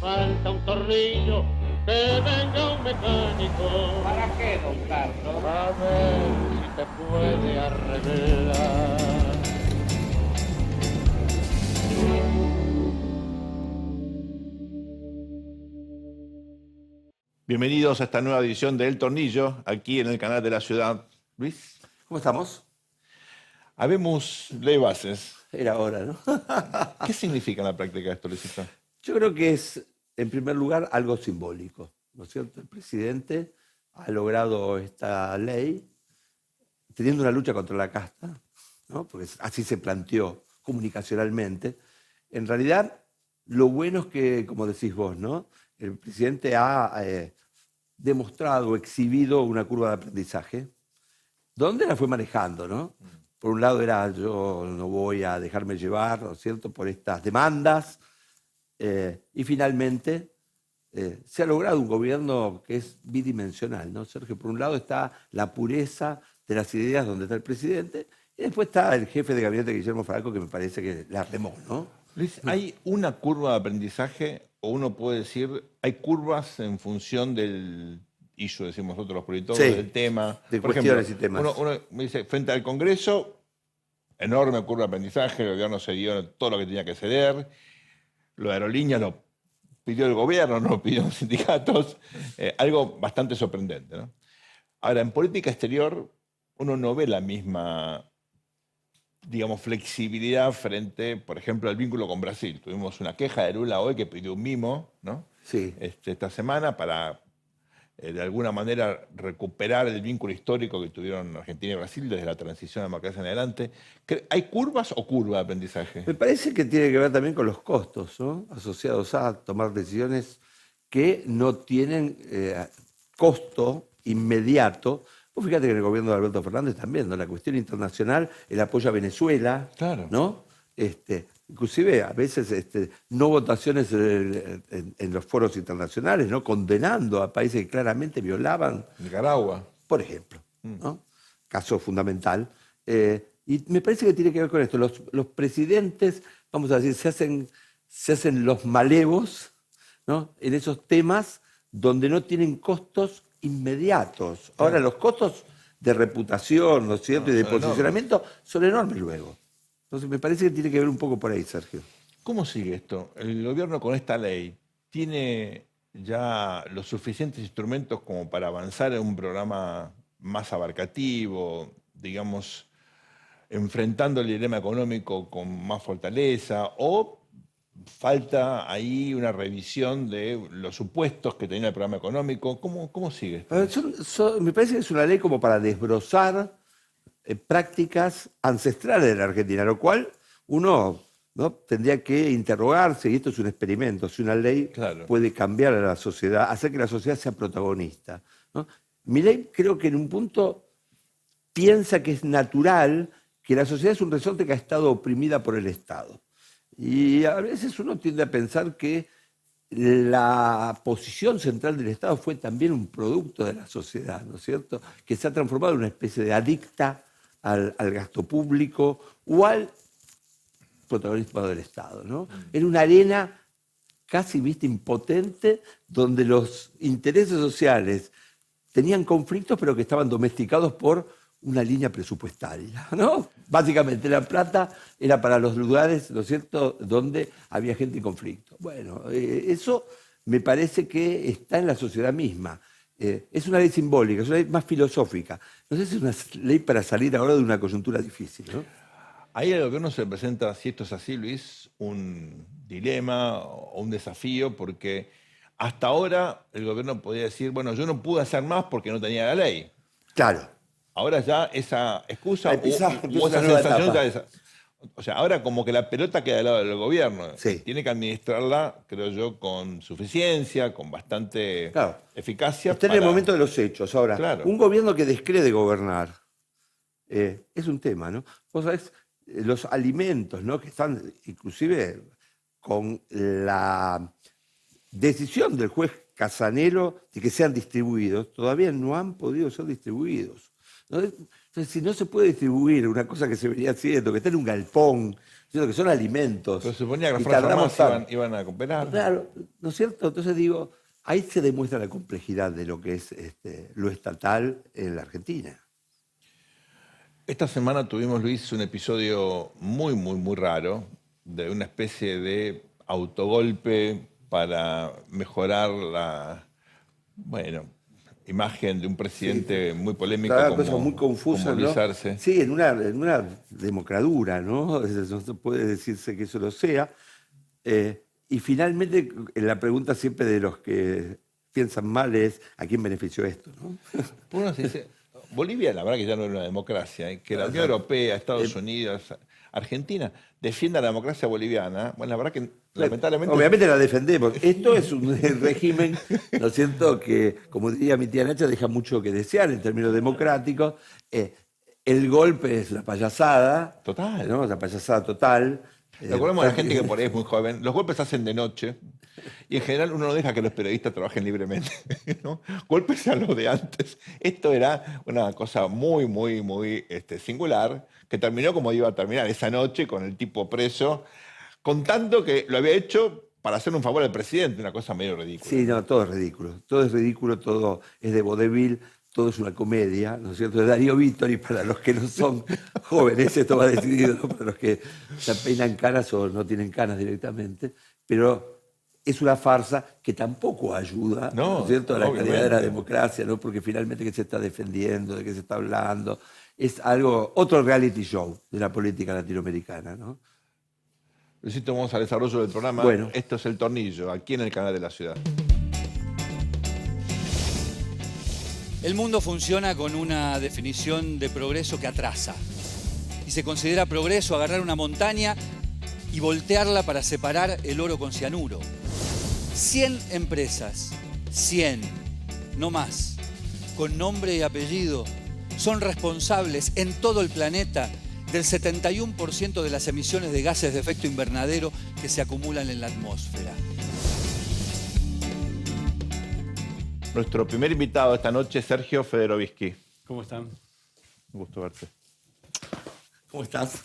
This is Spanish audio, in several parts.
falta un tornillo, que venga un mecánico. ¿Para qué, don Carlos? A ver si te puede arreglar. Bienvenidos a esta nueva edición de El Tornillo, aquí en el canal de la ciudad. Luis, ¿Cómo estamos? habemos ley bases. Era hora, ¿no? ¿Qué significa en la práctica esto, Luisito? Yo creo que es, en primer lugar, algo simbólico, ¿no es cierto? El presidente ha logrado esta ley teniendo una lucha contra la casta, ¿no? Porque así se planteó comunicacionalmente. En realidad, lo bueno es que, como decís vos, ¿no? El presidente ha demostrado, exhibido una curva de aprendizaje, donde la fue manejando, ¿no? Por un lado era yo no voy a dejarme llevar, ¿no es cierto?, por estas demandas, y finalmente se ha logrado un gobierno que es bidimensional, ¿no, Sergio? Por un lado está la pureza de las ideas donde está el presidente, y después está el jefe de gabinete, Guillermo Franco, que me parece que la remó, ¿no? Luis, ¿hay una curva de aprendizaje o uno puede decir, hay curvas en función del issue, decimos nosotros los politólogos, Sí, del tema? de Por cuestiones ejemplo, y temas. Uno me dice, frente al Congreso, enorme curva de aprendizaje, el gobierno cedió todo lo que tenía que ceder, lo de aerolíneas lo pidió el gobierno, no lo pidieron los sindicatos, algo bastante sorprendente, ¿no? Ahora, en política exterior, uno no ve la misma, digamos, flexibilidad frente, por ejemplo, al vínculo con Brasil. Tuvimos una queja de Lula hoy que pidió un mimo, ¿no? Sí. Esta semana para, de alguna manera, recuperar el vínculo histórico que tuvieron Argentina y Brasil desde la transición a la democracia en adelante. ¿Hay curvas o curva de aprendizaje? Me parece que tiene que ver también con los costos, ¿no? Asociados a tomar decisiones que no tienen costo inmediato. Vos fíjate que en el gobierno de Alberto Fernández también, ¿no? La cuestión internacional, el apoyo a Venezuela, Claro. ¿no? Inclusive a veces no votaciones en los foros internacionales, ¿no? Condenando a países que claramente violaban, Nicaragua. por ejemplo, ¿no? Caso fundamental. Y me parece que tiene que ver con esto. Los presidentes, vamos a decir, se hacen los malevos, ¿no? En esos temas donde no tienen costos inmediatos. Ahora, los costos de reputación, ¿no es cierto?, y de son posicionamiento son enormes luego. Entonces, me parece que tiene que ver un poco por ahí, Sergio. ¿Cómo sigue esto? ¿El gobierno con esta ley tiene ya los suficientes instrumentos como para avanzar en un programa más abarcativo, digamos, enfrentando el dilema económico con más fortaleza, o falta ahí una revisión de los supuestos que tenía el programa económico? ¿Cómo sigue esto? A ver, me parece que es una ley como para desbrozar prácticas ancestrales de la Argentina, lo cual uno, ¿no?, tendría que interrogarse, y esto es un experimento, si una ley Claro. puede cambiar a la sociedad, hacer que la sociedad sea protagonista, ¿no? Milei creo que en un punto piensa que es natural que la sociedad es un resorte que ha estado oprimida por el Estado. Y a veces uno tiende a pensar que la posición central del Estado fue también un producto de la sociedad, ¿no es cierto?, que se ha transformado en una especie de adicta al gasto público o al protagonismo del Estado, ¿no? En una arena casi, viste, impotente, donde los intereses sociales tenían conflictos, pero que estaban domesticados por una línea presupuestaria, ¿no? Básicamente la plata era para los lugares, ¿no es cierto?, donde había gente en conflicto. Bueno, eso me parece que está en la sociedad misma. Es una ley simbólica, es una ley más filosófica. No sé si es una ley para salir ahora de una coyuntura difícil, ¿no? Ahí al gobierno se presenta, si esto es así, Luis, un dilema o un desafío, porque hasta ahora el gobierno podía decir, bueno, yo no pude hacer más porque no tenía la ley. Claro. Ahora ya esa excusa Empieza o esa una nueva sensación etapa. o sea, ahora como que la pelota queda del lado del gobierno. Sí. Tiene que administrarla, creo yo, con suficiencia, con bastante Claro. eficacia. Está en el momento de los hechos. Ahora, Claro. un gobierno que descree de gobernar es un tema, ¿no? Vos sabés, los alimentos, ¿no?, que están inclusive con la decisión del juez Casanelo de que sean distribuidos, todavía no han podido ser distribuidos, ¿no? Entonces, si no se puede distribuir una cosa que se venía haciendo, que está en un galpón, Siento que son alimentos. Pero se suponía que las y Fuerzas tardamos Armadas tanto. iban a cooperar. Claro, ¿no es cierto? Entonces digo, ahí se demuestra la complejidad de lo que es lo estatal en la Argentina. Esta semana tuvimos, Luis, un episodio muy, muy, muy raro de una especie de autogolpe para mejorar la, bueno, imagen de un presidente muy polémico Cada cosa muy como confusa, Luis ¿no? Arce. Sí, en una democradura, ¿no? No se puede decirse que eso lo sea. Y finalmente, la pregunta siempre de los que piensan mal es, ¿a quién benefició esto? ¿No? Uno se dice, Bolivia la verdad que ya no era una democracia, que la Unión Europea, Estados Unidos, Argentina defienda la democracia boliviana, bueno, la verdad que lamentablemente... Obviamente la defendemos. Esto es un régimen, ¿no es cierto?, que, como diría mi tía Nacha, deja mucho que desear en términos democráticos. El golpe es la payasada. Total. ¿No? La payasada total. Recordemos a la gente que por ahí es muy joven, los golpes se hacen de noche y en general uno no deja que los periodistas trabajen libremente, ¿no? Golpes a los de antes. Esto era una cosa muy, muy, muy singular que terminó como iba a terminar esa noche con el tipo preso, contando que lo había hecho para hacer un favor al presidente, una cosa medio ridícula. Sí, no, todo es ridículo. Todo es ridículo, todo es de vodevil, todo es una comedia, ¿no es cierto? De Darío Vittori, para los que no son jóvenes, esto va decidido, ¿no? Para los que se peinan canas o no tienen canas directamente, pero es una farsa que tampoco ayuda, No, ¿no es cierto?, a la calidad de la obviamente. democracia, ¿no? Porque finalmente que se está defendiendo, de qué se está hablando, es algo, otro reality show de la política latinoamericana, ¿no? Luisito, vamos al desarrollo del programa. Bueno. Esto es El Tornillo, aquí en el canal de la ciudad. El mundo funciona con una definición de progreso que atrasa. Y se considera progreso agarrar una montaña y voltearla para separar el oro con cianuro. 100 empresas, 100, no más, con nombre y apellido, son responsables en todo el planeta del 71% de las emisiones de gases de efecto invernadero que se acumulan en la atmósfera. Nuestro primer invitado esta noche es Sergio Federovisky. ¿Cómo están? Un gusto verte. ¿Cómo estás?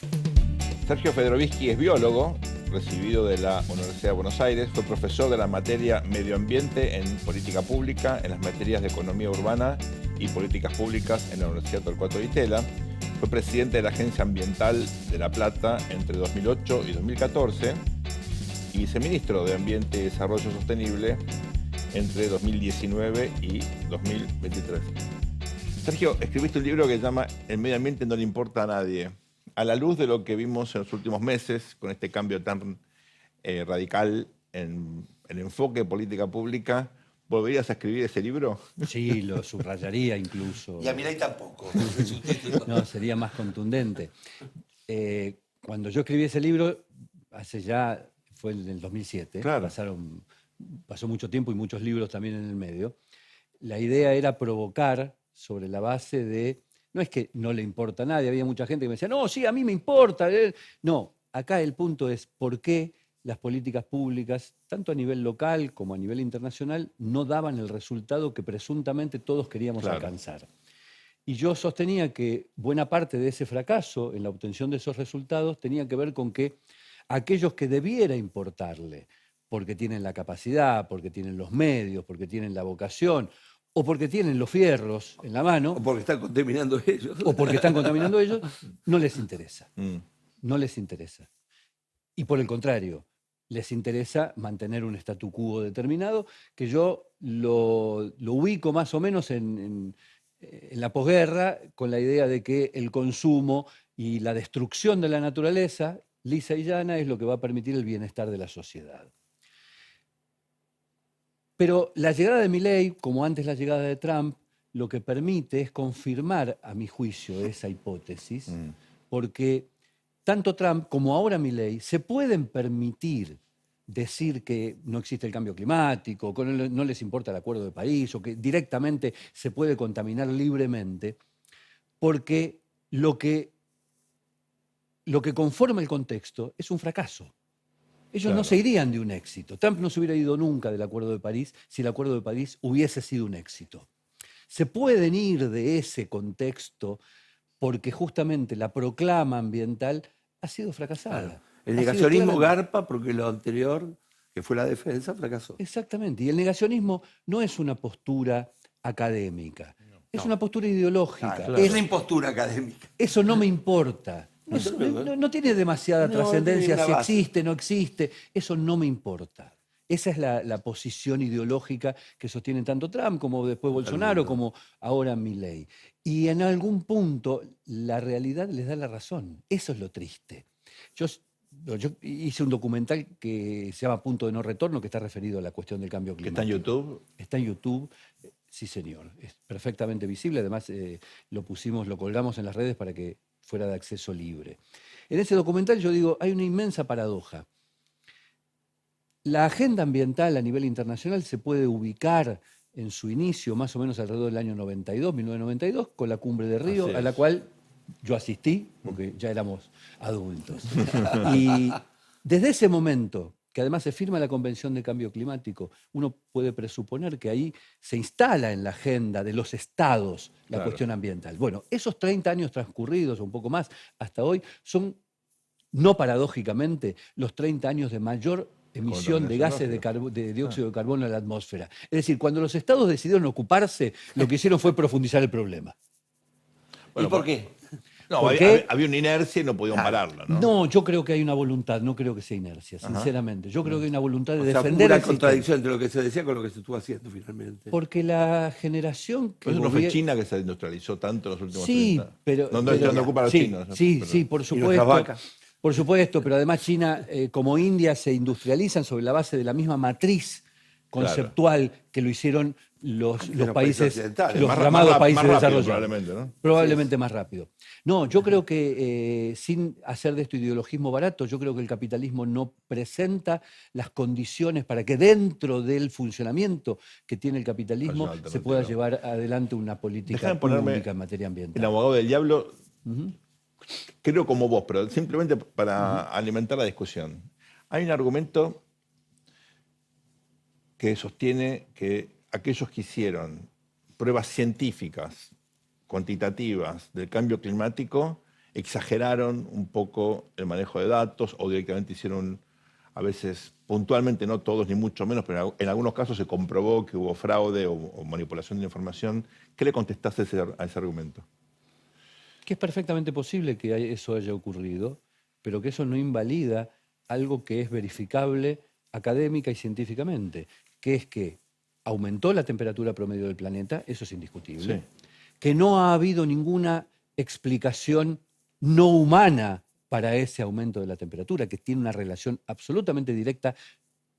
Sergio Federovisky es biólogo, recibido de la Universidad de Buenos Aires. Fue profesor de la materia Medio Ambiente en Política Pública, en las materias de Economía Urbana y Políticas Públicas en la Universidad Torcuato Di Tella. Fue presidente de la Agencia Ambiental de La Plata entre 2008 y 2014 y viceministro de Ambiente y Desarrollo Sostenible entre 2019 y 2023. Sergio, escribiste un libro que se llama El medio ambiente no le importa a nadie. A la luz de lo que vimos en los últimos meses, con este cambio tan radical en el enfoque de política pública, ¿volverías a escribir ese libro? Sí, lo subrayaría incluso. Y a Milei tampoco. No, sería más contundente. Cuando yo escribí ese libro, fue en el 2007, Claro. pasó mucho tiempo y muchos libros también en el medio. La idea era provocar sobre la base de, no es que no le importa a nadie, había mucha gente que me decía, no, sí, a mí me importa. No, acá el punto es por qué las políticas públicas, tanto a nivel local como a nivel internacional, no daban el resultado que presuntamente todos queríamos Claro. alcanzar. Y yo sostenía que buena parte de ese fracaso en la obtención de esos resultados tenía que ver con que aquellos que debiera importarle, porque tienen la capacidad, porque tienen los medios, porque tienen la vocación, o porque tienen los fierros en la mano, O porque están contaminando ellos. o porque están contaminando ellos, no les interesa. Mm. No les interesa. Y por el contrario, les interesa mantener un statu quo determinado, que yo lo ubico más o menos en la posguerra, con la idea de que el consumo y la destrucción de la naturaleza, lisa y llana, es lo que va a permitir el bienestar de la sociedad. Pero la llegada de Milei, como antes la llegada de Trump, lo que permite es confirmar, a mi juicio, esa hipótesis, porque tanto Trump como ahora Milei se pueden permitir decir que no existe el cambio climático, que no les importa el Acuerdo de París o que directamente se puede contaminar libremente, porque lo que conforma el contexto es un fracaso. Ellos Claro. no se irían de un éxito. Trump no se hubiera ido nunca del Acuerdo de París si el Acuerdo de París hubiese sido un éxito. Se pueden ir de ese contexto porque justamente la proclama ambiental ha sido fracasada. El Así de negacionismo claramente. garpa porque lo anterior, que fue la defensa, fracasó. Exactamente. Y el negacionismo no es una postura académica, es una postura ideológica. Claro, es una impostura académica. Eso no me importa. No tiene demasiada No, trascendencia tiene si una base. existe, no existe. Eso no me importa. Esa es la posición ideológica que sostienen tanto Trump como después Bolsonaro, como ahora Milei. Y en algún punto la realidad les da la razón. Eso es lo triste. Yo hice un documental que se llama Punto de No Retorno, que está referido a la cuestión del cambio Que está climático. en YouTube. Está en YouTube, sí señor, es perfectamente visible, además lo colgamos en las redes para que fuera de acceso libre. En ese documental yo digo, hay una inmensa paradoja. La agenda ambiental a nivel internacional se puede ubicar en su inicio, más o menos alrededor del año 92, 1992, con la Cumbre de Río, Así a la es. cual yo asistí, porque ya éramos adultos. Y desde ese momento, que además se firma la Convención de Cambio Climático, uno puede presuponer que ahí se instala en la agenda de los estados la Claro. cuestión ambiental. Bueno, esos 30 años transcurridos, o un poco más, hasta hoy, son, no paradójicamente, los 30 años de mayor emisión de gases de dióxido de carbono a la atmósfera. Es decir, cuando los estados decidieron ocuparse, lo que hicieron fue profundizar el problema. Bueno, ¿Y por qué? No, ¿Por había, qué? había una inercia y no podían pararla, ¿no? No, yo creo que hay una voluntad, no creo que sea inercia, sinceramente. Yo creo que hay una voluntad de O sea, defender una el sistema. contradicción entre lo que se decía con lo que se estuvo haciendo finalmente. Porque la generación que Por eso no fue gobier- China que se industrializó tanto en los últimos Sí, 30. pero... No pero- ocupa a los sí, chinos. ¿no? Sí, Pero- sí, por nuestras supuesto. vacas. Por supuesto, pero además China, como India, se industrializan sobre la base de la misma matriz conceptual que lo hicieron los países países, occidentales. los Más llamados más países rápido, desarrollados. probablemente, ¿no? Probablemente más rápido. No, yo creo que sin hacer de esto ideologismo barato, yo creo que el capitalismo no presenta las condiciones para que dentro del funcionamiento que tiene el capitalismo Haya una se pueda alternativa. llevar adelante una política Déjame ponerme pública en materia ambiental. El abogado del diablo, creo como vos, pero simplemente para alimentar la discusión. Hay un argumento que sostiene que aquellos que hicieron pruebas científicas, cuantitativas del cambio climático, exageraron un poco el manejo de datos o directamente hicieron, a veces puntualmente, no todos ni mucho menos, pero en algunos casos se comprobó que hubo fraude o manipulación de la información. ¿Qué le contestaste a ese argumento? Que es perfectamente posible que eso haya ocurrido, pero que eso no invalida algo que es verificable académica y científicamente, que es que aumentó la temperatura promedio del planeta, eso es indiscutible, Sí. que no ha habido ninguna explicación no humana para ese aumento de la temperatura, que tiene una relación absolutamente directa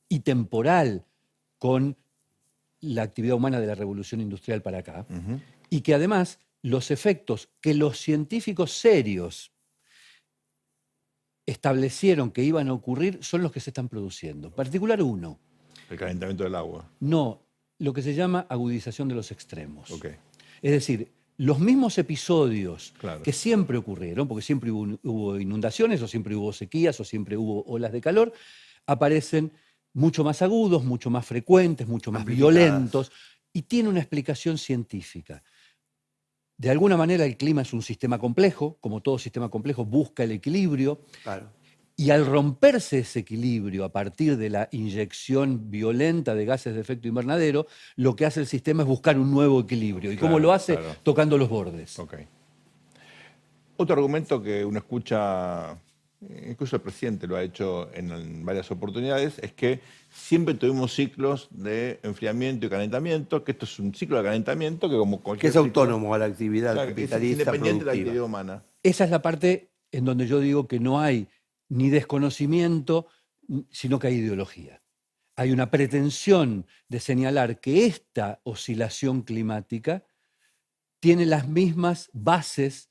y temporal con la actividad humana de la revolución industrial para acá, y que además los efectos que los científicos serios establecieron que iban a ocurrir son los que se están produciendo. En particular uno, El calentamiento del agua. no, lo que se llama agudización de los extremos. Ok. Es decir, los mismos episodios Claro. que siempre ocurrieron, porque siempre hubo inundaciones, o siempre hubo sequías, o siempre hubo olas de calor, aparecen mucho más agudos, mucho más frecuentes, mucho más Amplificadas. violentos, y tiene una explicación científica. De alguna manera el clima es un sistema complejo, como todo sistema complejo busca el equilibrio, Claro. y al romperse ese equilibrio a partir de la inyección violenta de gases de efecto invernadero, lo que hace el sistema es buscar un nuevo equilibrio. ¿Y cómo Claro, lo hace? claro. Tocando los bordes. Ok. Otro argumento que uno escucha, incluso el presidente lo ha hecho en varias oportunidades, es que siempre tuvimos ciclos de enfriamiento y calentamiento, que esto es un ciclo de calentamiento que como Que cualquier es ciclo, autónomo a la actividad claro, es capitalista independiente de la productiva. actividad humana. Esa es la parte en donde yo digo que no hay ni desconocimiento, sino que hay ideología. Hay una pretensión de señalar que esta oscilación climática tiene las mismas bases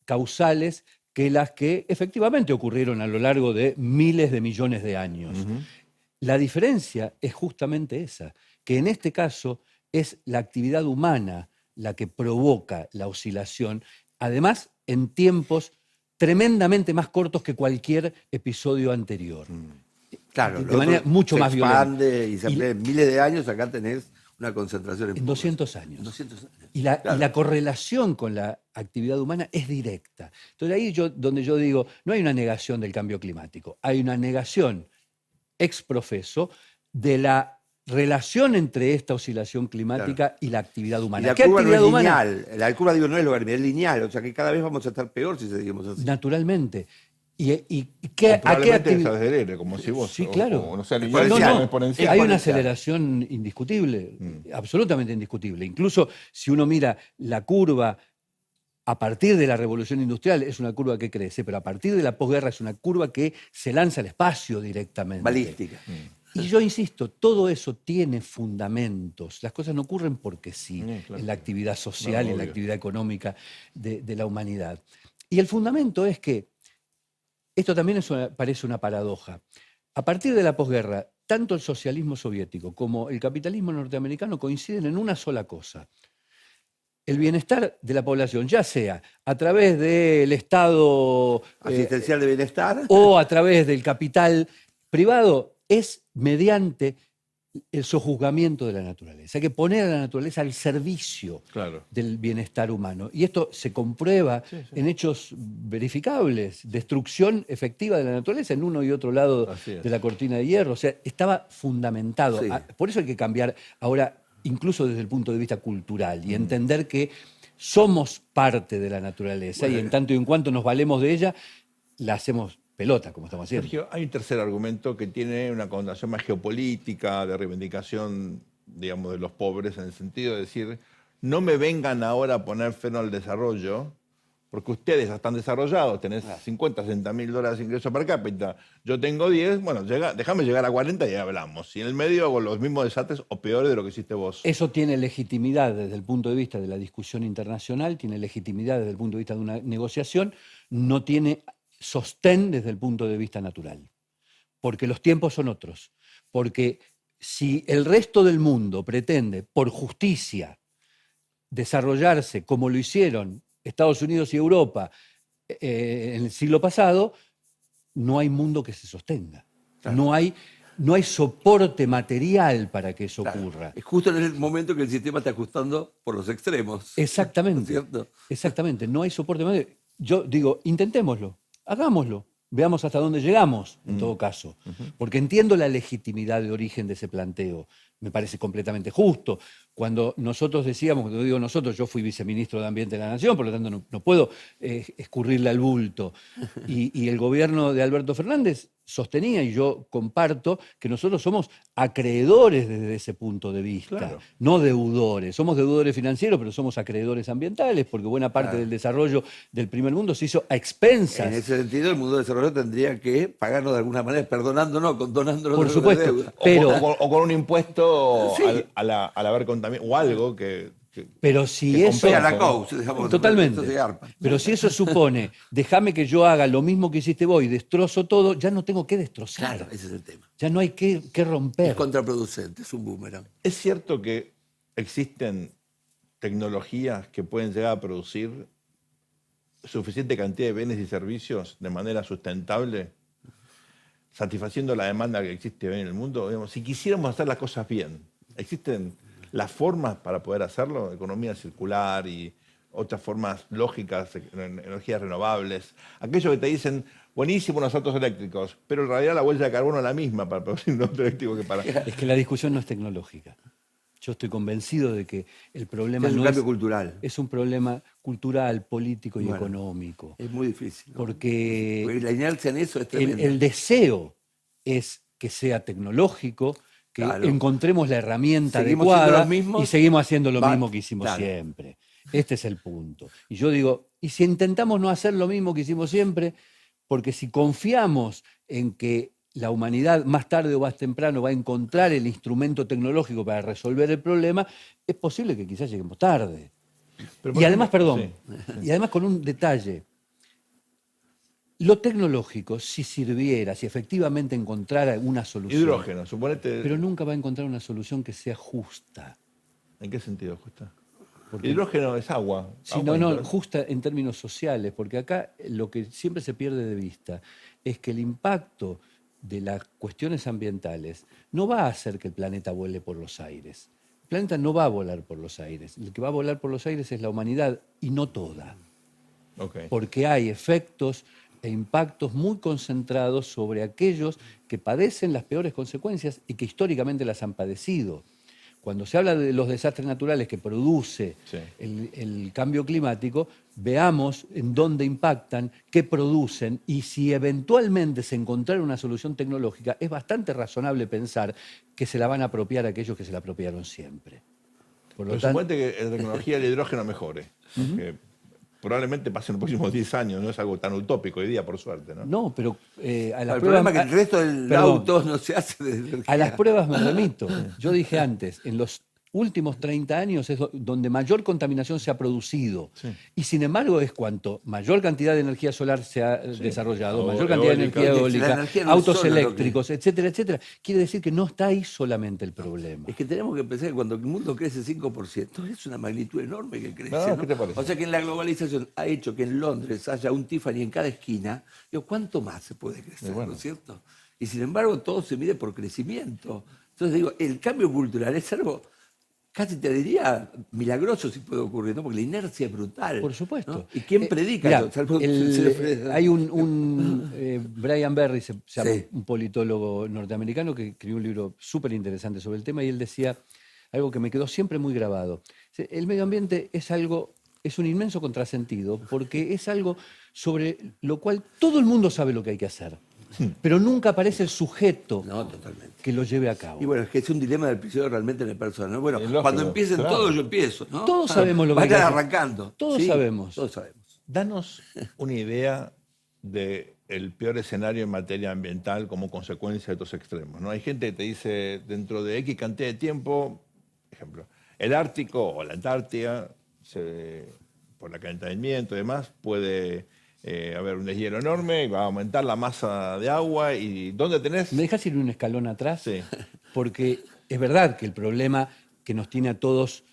causales que las que efectivamente ocurrieron a lo largo de miles de millones de años. La diferencia es justamente esa, que en este caso es la actividad humana la que provoca la oscilación, además en tiempos tremendamente más cortos que cualquier episodio anterior. Claro, de lo manera otro mucho se más violenta. expande y se Y- amplía en miles de años, acá tenés una concentración En en 200 años. 200 años. Y la Claro. correlación con la actividad humana es directa. Entonces ahí donde yo digo, no hay una negación del cambio climático, hay una negación ex profeso de la relación entre esta oscilación climática y la actividad Y humana. la ¿Qué curva no actividad es humana? lineal. La curva, digo, no es logarítmica, es lineal. O sea que cada vez vamos a estar peor si seguimos así. Naturalmente. ¿Y O qué, a qué probablemente actividad? desacelere, como si vos. Sí, claro. O no sea No, lineal, no, sino exponencial. hay una Exponencial. aceleración indiscutible, absolutamente indiscutible. Incluso si uno mira la curva a partir de la revolución industrial, es una curva que crece, pero a partir de la posguerra es una curva que se lanza al espacio directamente. Balística. Y yo insisto, todo eso tiene fundamentos. Las cosas no ocurren porque sí, Claro. en la actividad social No, y en la obvio. actividad económica de la humanidad. Y el fundamento es que, esto también parece una paradoja, a partir de la posguerra, tanto el socialismo soviético como el capitalismo norteamericano coinciden en una sola cosa: el bienestar de la población, ya sea a través del Estado Asistencial de bienestar. o a través del capital privado, es mediante el sojuzgamiento de la naturaleza. Hay que poner a la naturaleza al servicio Claro. del bienestar humano. Y esto se comprueba en hechos verificables, destrucción efectiva de la naturaleza en uno y otro lado Así es. de la cortina de hierro. O sea, estaba fundamentado. Sí. Por eso hay que cambiar ahora, incluso desde el punto de vista cultural, y entender que somos parte de la naturaleza y en tanto y en cuanto nos valemos de ella, la hacemos pelota, como estamos haciendo. Sergio, hay un tercer argumento que tiene una connotación más geopolítica, de reivindicación, digamos, de los pobres, en el sentido de decir, no me vengan ahora a poner freno al desarrollo, porque ustedes ya están desarrollados, tenés 50, 60 mil dólares de ingreso per cápita, yo tengo 10, bueno, déjame llegar a 40 y ya hablamos. Y en el medio hago los mismos desastres o peores de lo que hiciste vos. Eso tiene legitimidad desde el punto de vista de la discusión internacional, tiene legitimidad desde el punto de vista de una negociación, no tiene sostén desde el punto de vista natural, porque los tiempos son otros, porque si el resto del mundo pretende, por justicia, desarrollarse como lo hicieron Estados Unidos y Europa en el siglo pasado, no hay mundo que se sostenga. Claro. No hay soporte material para que eso Claro. ocurra. Es justo en el momento que el sistema está ajustando por los extremos. Exactamente. ¿No es cierto? Exactamente. No hay soporte material. Yo digo, intentémoslo, hagámoslo. Veamos hasta dónde llegamos, en todo caso. Porque entiendo la legitimidad de origen de ese planteo. Me parece completamente justo. Cuando nosotros decíamos, cuando digo nosotros, yo fui viceministro de Ambiente de la Nación, por lo tanto no puedo escurrirle al bulto. Y el gobierno de Alberto Fernández sostenía, y yo comparto, que nosotros somos acreedores desde ese punto de vista, Claro. no deudores. Somos deudores financieros, pero somos acreedores ambientales, porque buena parte Claro. del desarrollo del primer mundo se hizo a expensas. En ese sentido, el mundo del desarrollo tendría que pagarnos de alguna manera, perdonándonos, condonándonos. Por de supuesto. la deuda. Pero- o con un impuesto Sí. al haber contaminado, o algo que Pero si que eso... Pega compensa. la COUS, digamos. Totalmente. Esto se garpa. Pero si eso supone, déjame que yo haga lo mismo que hiciste vos y destrozo todo, ya no tengo que destrozar. Claro, ese es el tema. Ya no hay que romper. Es contraproducente, es un boomerang. ¿Es cierto que existen tecnologías que pueden llegar a producir suficiente cantidad de bienes y servicios de manera sustentable, satisfaciendo la demanda que existe hoy en el mundo? Digamos, si quisiéramos hacer las cosas bien, ¿existen las formas para poder hacerlo? Economía circular y otras formas lógicas, energías renovables. Aquellos que te dicen, buenísimo los autos eléctricos, pero en realidad la huella de carbono es la misma para producir un auto eléctrico que para... Es que la discusión no es tecnológica. Yo estoy convencido de que el problema Es un no cambio cultural. es un problema cultural, político y Bueno, económico. Es muy difícil. ¿no? Porque Porque la inercia en eso es el tremenda. deseo es que sea tecnológico, que Claro. encontremos la herramienta Seguimos siendo adecuada los mismos, y seguimos haciendo lo va- mismo que hicimos claro. siempre. Este es el punto. Y yo digo, ¿y si intentamos no hacer lo mismo que hicimos siempre? Porque si confiamos en que la humanidad más tarde o más temprano va a encontrar el instrumento tecnológico para resolver el problema, es posible que quizás lleguemos tarde. Pero, por Y además, ejemplo, perdón, sí. y además con un detalle. Lo tecnológico, si sirviera, si efectivamente encontrara una solución, Hidrógeno, suponete... pero nunca va a encontrar una solución que sea justa. ¿En qué sentido, Justa? Porque- Hidrógeno es agua. Sí, Agua, no, entonces. justa en términos sociales, porque acá lo que siempre se pierde de vista es que el impacto de las cuestiones ambientales no va a hacer que el planeta vuele por los aires. El planeta no va a volar por los aires. El que va a volar por los aires es la humanidad y no toda. Ok. porque hay efectos e impactos muy concentrados sobre aquellos que padecen las peores consecuencias y que históricamente las han padecido. Cuando se habla de los desastres naturales que produce Sí. el cambio climático, veamos en dónde impactan, qué producen y si eventualmente se encontrara una solución tecnológica, es bastante razonable pensar que se la van a apropiar aquellos que se la apropiaron siempre. Por lo Pero tanto, suponete que la tecnología del hidrógeno mejore. Que probablemente pase en los próximos 10 años, no es algo tan utópico hoy día, por suerte, ¿no? no, pero a las El pruebas... problema es que el resto del perdón, auto no se hace de energía. a las pruebas me remito. Yo dije antes, en los últimos 30 años es donde mayor contaminación se ha producido. Sí. Y sin embargo es cuanto mayor cantidad de energía solar se ha desarrollado, O mayor cantidad de eólica. energía La eólica, energía no es autos solo lo que- eléctricos, etcétera, etcétera. Quiere decir que no está ahí solamente el problema. Es que tenemos que pensar que cuando el mundo crece 5%, es una magnitud enorme que crece. No, ¿no? ¿qué te parece? O sea que en la globalización ha hecho que en Londres haya un Tiffany en cada esquina. Digo, ¿cuánto más se puede crecer? Bueno. ¿No es cierto? Y sin embargo, todo se mide por crecimiento. Entonces digo, el cambio cultural es algo, casi te diría, milagroso si puede ocurrir, ¿no? Porque la inercia es brutal. Por supuesto. ¿no? ¿Y quién predica? Mirá, eso? Salvo- se le- hay un Brian Berry, se llama Sí. un politólogo norteamericano que escribió un libro súper interesante sobre el tema y él decía algo que me quedó siempre muy grabado. El medio ambiente es algo, es un inmenso contrasentido porque es algo sobre lo cual todo el mundo sabe lo que hay que hacer, pero nunca aparece el sujeto No, totalmente. que lo lleve a cabo. Y bueno, es que es un dilema del principio realmente en el personal. ¿no? Bueno, Es lógico, cuando empiecen claro. todos, yo empiezo. ¿no? Todos sabemos lo que hay que Vayan hacer. arrancando. Todos sabemos. Todos sabemos. Danos una idea del peor escenario en materia ambiental como consecuencia de estos extremos, ¿no? Hay gente que te dice, dentro de X cantidad de tiempo, ejemplo, el Ártico o la Antártida, por el calentamiento y demás, puede haber un deshielo enorme y va a aumentar la masa de agua. ¿Y dónde tenés? ¿Me dejas ir un escalón atrás? Sí. Porque es verdad que el problema que nos tiene a todos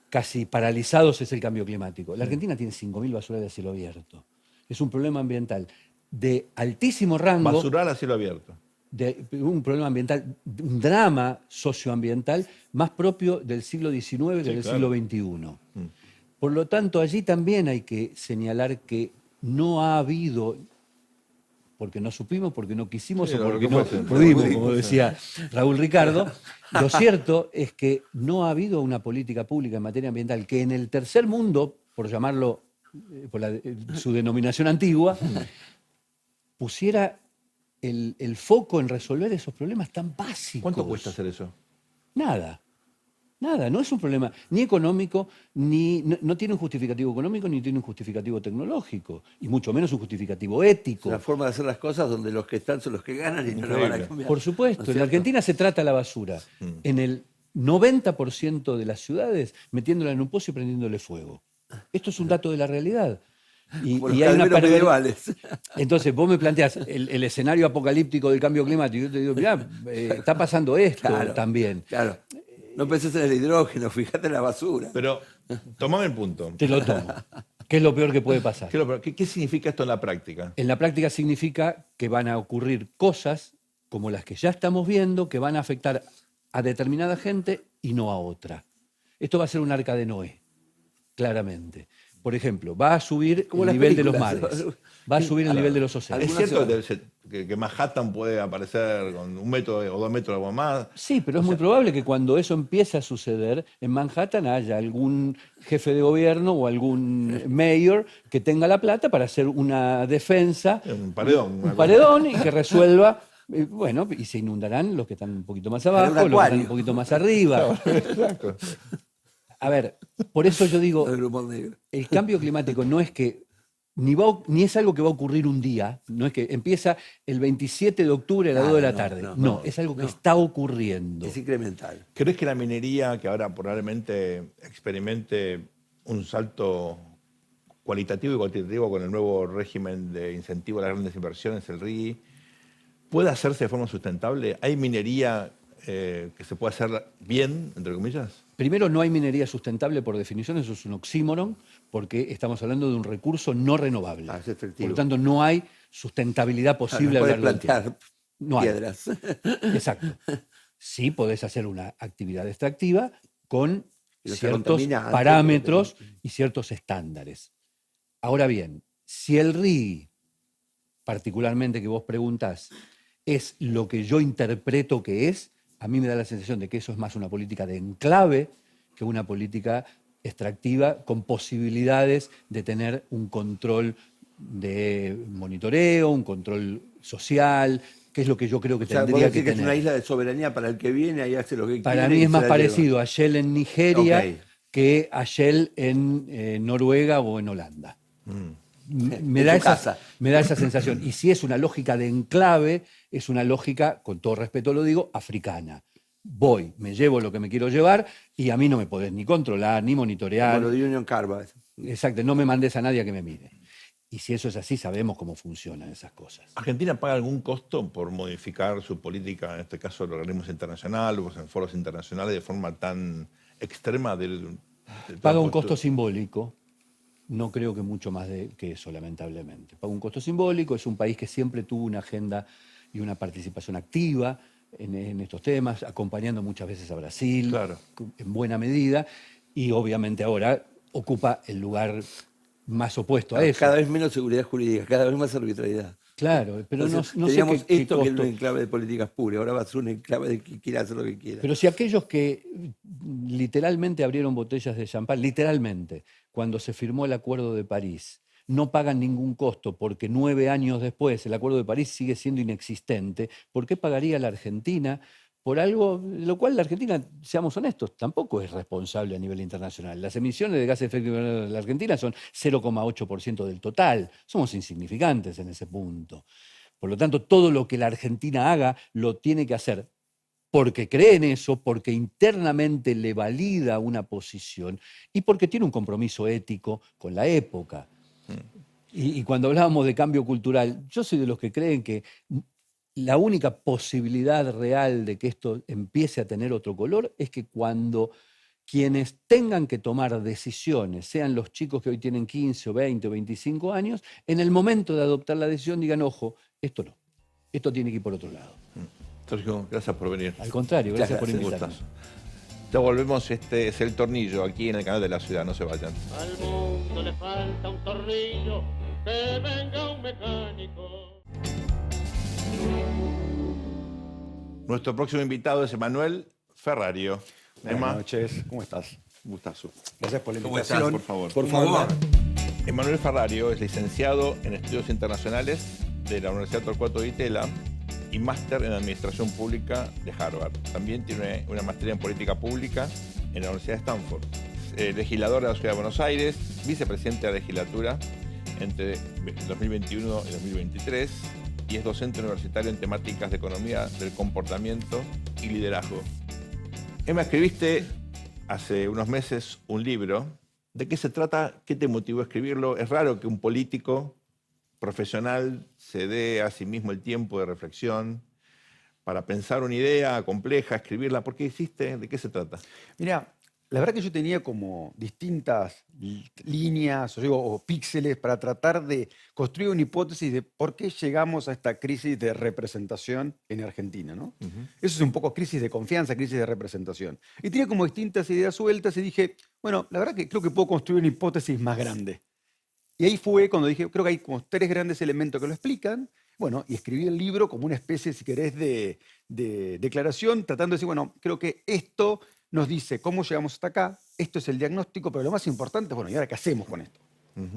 casi paralizados es el cambio climático. La Argentina tiene 5.000 basuras de cielo abierto. Es un problema ambiental de altísimo rango, Basural a cielo abierto. de un problema ambiental, un drama socioambiental más propio del siglo XIX que Sí, del claro. siglo XXI. Por lo tanto, allí también hay que señalar que no ha habido, porque no supimos, porque no quisimos Sí, o lo porque que no fuese. pudimos, como decía Raúl Ricardo, lo cierto es que no ha habido una política pública en materia ambiental que en el tercer mundo, por llamarlo por su denominación antigua, pusiera el foco en resolver esos problemas tan básicos. ¿Cuánto cuesta hacer eso? Nada. Nada, no es un problema ni económico, no tiene un justificativo económico, ni tiene un justificativo tecnológico, y mucho menos un justificativo ético. La forma de hacer las cosas donde los que están son los que ganan y no la van a Increíble. cambiar. Por supuesto, ¿No es en cierto? Argentina se trata la basura. En el 90% de las ciudades metiéndola en un pozo y prendiéndole fuego. Esto es un dato de la realidad. Y, Como los y hay una calderos perver- medievales. Entonces, vos me planteás el escenario apocalíptico del cambio climático. Yo te digo, mirá, está pasando esto Claro, también. Claro. No pensés en el hidrógeno, fíjate en la basura. Pero tomame el punto. Te lo tomo. ¿Qué es lo peor que puede pasar? ¿Qué significa esto en la práctica? En la práctica significa que van a ocurrir cosas como las que ya estamos viendo, que van a afectar a determinada gente y no a otra. Esto va a ser un arca de Noé, claramente. Por ejemplo, va a subir Como el las nivel de los películas. mares, va a subir el nivel de los océanos. ¿Es Algunas cierto ciudades. que Manhattan puede aparecer con 1 metro o 2 metros de agua más? Sí, pero es muy probable que cuando eso empiece a suceder, en Manhattan haya algún jefe de gobierno o algún mayor que tenga la plata para hacer una defensa, Un paredón. una un cosa. paredón y que resuelva, bueno, y se inundarán los que están un poquito más abajo, un los que están acuario. un poquito más arriba. Exacto. A ver, por eso yo digo, El humor negro. el cambio climático no es que ni es algo que va a ocurrir un día, no es que empieza el 27 de octubre a las 2 de la no, tarde. no, No, es algo que está ocurriendo. Es incremental. ¿Crees que la minería, que ahora probablemente experimente un salto cualitativo y cuantitativo con el nuevo régimen de incentivo a las grandes inversiones, el RIGI, puede hacerse de forma sustentable? ¿Hay minería que se puede hacer bien, entre comillas? Primero, no hay minería sustentable por definición, eso es un oxímoron, porque estamos hablando de un recurso no renovable. Ah, es efectivo. Por lo tanto, no hay sustentabilidad posible No a puedes hablar del tema. plantear No hay. piedras. Exacto. Sí podés hacer una actividad extractiva con Y no sea ciertos contaminante, parámetros y ciertos estándares. Ahora bien, Si el RIGI, particularmente que vos preguntás, es lo que yo interpreto que es, a mí me da la sensación de que eso es más una política de enclave que una política extractiva con posibilidades de tener un control de monitoreo, un control social, que es lo que yo creo que O sea, vos tendría decís que que es tener. una isla de soberanía para el que viene, ahí hace lo que quiere. Para mí y es se más la parecido a Shell en Nigeria Ok. que a Shell en Noruega o en Holanda. Me En da, tu esa, casa. me da esa sensación. Y si es una lógica de enclave, es una lógica, con todo respeto lo digo, africana. Voy, me llevo lo que me quiero llevar y a mí no me podés ni controlar, ni Como monitorear. lo de Union Carbide. Exacto, no me mandes a nadie a que me mire. Y si eso es así, sabemos cómo funcionan esas cosas. ¿Argentina paga algún costo por modificar su política, en este caso en organismos internacionales o en foros internacionales, de forma tan extrema del Paga un puesto? costo simbólico, no creo que mucho más que eso, lamentablemente. Paga un costo simbólico, es un país que siempre tuvo una agenda y una participación activa en estos temas, acompañando muchas veces a Brasil, Claro. en buena medida, y obviamente ahora ocupa el lugar más opuesto a eso. Cada vez menos seguridad jurídica, cada vez más arbitrariedad. Claro, pero Entonces, no sé teníamos qué esto que era costo. un enclave de políticas públicas, ahora va a ser un enclave de que quiera hacer lo que quiera. Pero si aquellos que literalmente abrieron botellas de champán, literalmente, cuando se firmó el Acuerdo de París, no pagan ningún costo porque 9 años después el Acuerdo de París sigue siendo inexistente, ¿por qué pagaría la Argentina por algo, lo cual la Argentina, seamos honestos, tampoco es responsable a nivel internacional? Las emisiones de gases de efecto invernadero de la Argentina son 0,8% del total, somos insignificantes en ese punto. Por lo tanto, todo lo que la Argentina haga lo tiene que hacer porque cree en eso, porque internamente le valida una posición y porque tiene un compromiso ético con la época. Y cuando hablábamos de cambio cultural, yo soy de los que creen que la única posibilidad real de que esto empiece a tener otro color es que cuando quienes tengan que tomar decisiones, sean los chicos que hoy tienen 15 o 20 o 25 años, en el momento de adoptar la decisión digan, ojo, esto no, esto tiene que ir por otro lado. Sergio, gracias por venir. Al contrario, gracias por Un invitarme. gustazo. Ya volvemos, este es El Tornillo, aquí en el canal de la ciudad, no se vayan. Al mundo le falta un tornillo, que venga un mecánico. Nuestro próximo invitado es Emanuel Ferrario. Buenas noches, ¿cómo estás? Gustazo. Gracias por la ¿Cómo invitación. estás, por favor? Por favor. Emanuel Ferrario es licenciado en Estudios Internacionales de la Universidad Torcuato Di Tella y máster en Administración Pública de Harvard. También tiene una maestría en Política Pública en la Universidad de Stanford. Legislador de la Ciudad de Buenos Aires, vicepresidente de la legislatura entre 2021 y 2023 y es docente universitario en temáticas de economía del comportamiento y liderazgo. Emma, escribiste hace unos meses un libro. ¿De qué se trata? ¿Qué te motivó a escribirlo? Es raro que un político profesional se dé a sí mismo el tiempo de reflexión para pensar una idea compleja, escribirla. ¿Por qué hiciste? ¿De qué se trata? Mira, la verdad que yo tenía como distintas líneas o píxeles para tratar de construir una hipótesis de por qué llegamos a esta crisis de representación en Argentina, ¿no? Eso es un poco crisis de confianza, crisis de representación. Y tenía como distintas ideas sueltas y dije, bueno, la verdad que creo que puedo construir una hipótesis más grande. Y ahí fue cuando dije, creo que hay como 3 grandes elementos que lo explican. Bueno, y escribí el libro como una especie, si querés, de declaración, tratando de decir, bueno, creo que esto nos dice cómo llegamos hasta acá, esto es el diagnóstico, pero lo más importante es, bueno, ¿y ahora qué hacemos con esto?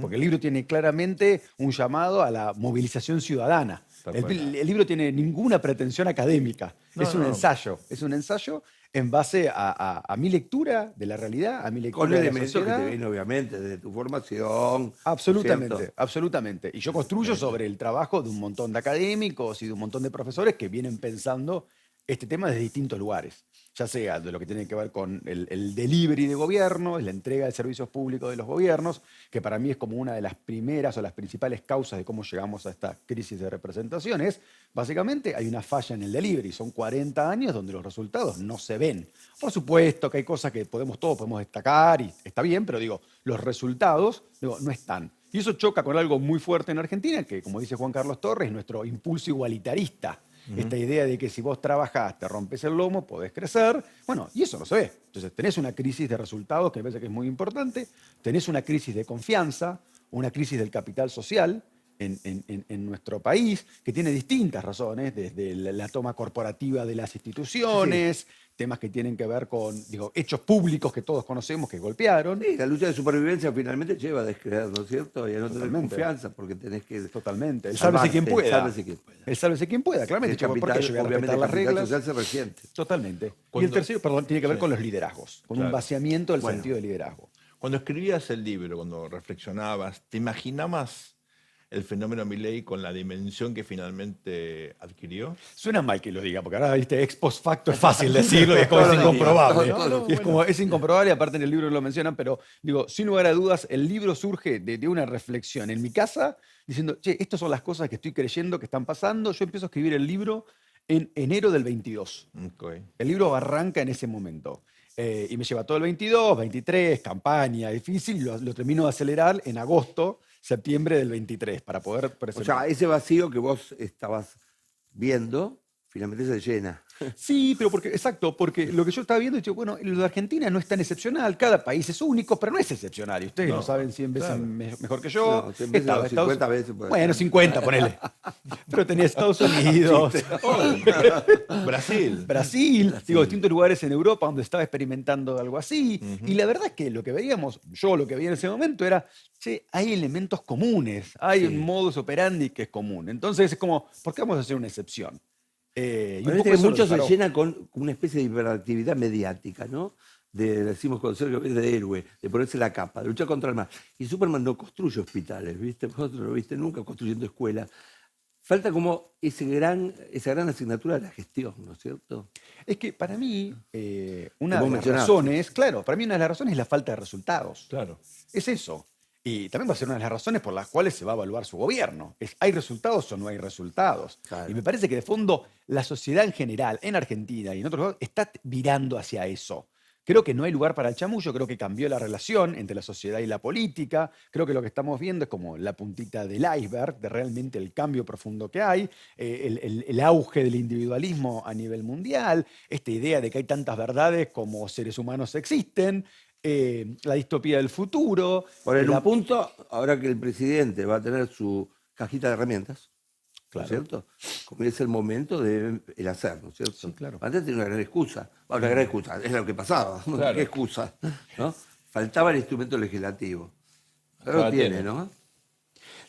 Porque el libro tiene claramente un llamado a la movilización ciudadana. El libro tiene ninguna pretensión académica, es un ensayo en base a mi lectura de la realidad, a mi lectura Con de la elementos que sociedad. te vienen, obviamente, desde tu formación. Absolutamente, ¿cierto? absolutamente. Y yo construyo sobre el trabajo de un montón de académicos y de un montón de profesores que vienen pensando este tema desde distintos lugares, ya sea de lo que tiene que ver con el delivery de gobierno, la entrega de servicios públicos de los gobiernos, que para mí es como una de las primeras o las principales causas de cómo llegamos a esta crisis de representaciones. Básicamente hay una falla en el delivery, son 40 años donde los resultados no se ven. Por supuesto que hay cosas que todos podemos destacar y está bien, pero digo, los resultados no están. Y eso choca con algo muy fuerte en Argentina, que como dice Juan Carlos Torres, es nuestro impulso igualitarista. Esta idea de que si vos trabajás, te rompes el lomo, podés crecer. Bueno, y eso no se ve. Entonces tenés una crisis de resultados que me parece que es muy importante, tenés una crisis de confianza, una crisis del capital social en nuestro país, que tiene distintas razones, desde la toma corporativa de las instituciones, temas que tienen que ver con hechos públicos que todos conocemos que golpearon. Sí, la lucha de supervivencia finalmente lleva a descreer, ¿no es cierto? Y a no tener Totalmente. confianza porque tenés que... Totalmente. El salvarte, sálvese quien pueda. sálvese quien pueda. El sálvese quien pueda, claramente. El ¿Por capital, qué yo voy a obviamente, respetar el las capital reglas? social se resiente. Totalmente. Y el Cuando- tercero, perdón, tiene que ver Sí. con los liderazgos, con un Claro. vaciamiento del Bueno. sentido de liderazgo. Cuando escribías el libro, cuando reflexionabas, ¿te imaginabas el fenómeno Milei con la dimensión que finalmente adquirió? Suena mal que lo diga, porque ahora, viste, ex post facto es fácil decirlo y es como Todos es los días, incomprobable. todos los Y es como, es incomprobable, aparte en el libro lo mencionan, pero digo, sin lugar a dudas, el libro surge de una reflexión en mi casa, diciendo, che, estas son las cosas que estoy creyendo que están pasando. Yo empiezo a escribir el libro en enero del 22. Ok. El libro arranca en ese momento. Y me lleva todo el 22, 23, campaña difícil, lo termino de acelerar en agosto, septiembre del 23, para poder O presentar. sea, ese vacío que vos estabas viendo, finalmente se llena. Sí, pero exacto, porque lo que yo estaba viendo, digo, bueno, lo de Argentina no es tan excepcional, cada país es único, pero no es excepcional. Y ustedes No, lo saben 100 veces claro. mejor que yo. No, 100 veces, Estaba no, 50 veces puede Bueno, ser. 50, ponele. Pero tenía Estados Unidos, Brasil. Brasil, distintos lugares en Europa donde estaba experimentando algo así. Y la verdad es que lo que veíamos, yo lo que veía en ese momento era, che, hay elementos comunes, hay un modus operandi que es común. Entonces es como, ¿por qué vamos a hacer una excepción? Y un Bueno, poco viste que eso lo mucho se disparó. llena con una especie de hiperactividad mediática, ¿no? Decimos con Sergio, de héroe, de ponerse la capa, de luchar contra el mal. Y Superman no construye hospitales, ¿viste? Vosotros no lo viste nunca construyendo escuelas. Falta como esa gran asignatura de la gestión, ¿no es cierto? Es que para mí, una Vos de las mencionaste. razones, claro, para mí una de las razones es la falta de resultados. Claro. Es eso. Y también va a ser una de las razones por las cuales se va a evaluar su gobierno. ¿Hay resultados o no hay resultados? Claro. Y me parece que de fondo la sociedad en general, en Argentina y en otros lados, está virando hacia eso. Creo que no hay lugar para el chamullo, creo que cambió la relación entre la sociedad y la política, creo que lo que estamos viendo es como la puntita del iceberg de realmente el cambio profundo que hay, el auge del individualismo a nivel mundial, esta idea de que hay tantas verdades como seres humanos existen, la distopía del futuro. Por en la- un punto, ahora que el presidente va a tener su cajita de herramientas, ¿no Claro. es cierto? Comienza el momento de el hacer, ¿no es cierto? Sí, claro. Antes tenía una gran excusa. Bueno, una gran excusa, es lo que pasaba. Claro. ¿Qué excusa? ¿No? Faltaba el instrumento legislativo. Ahora Ahora lo tiene, tiene. ¿no?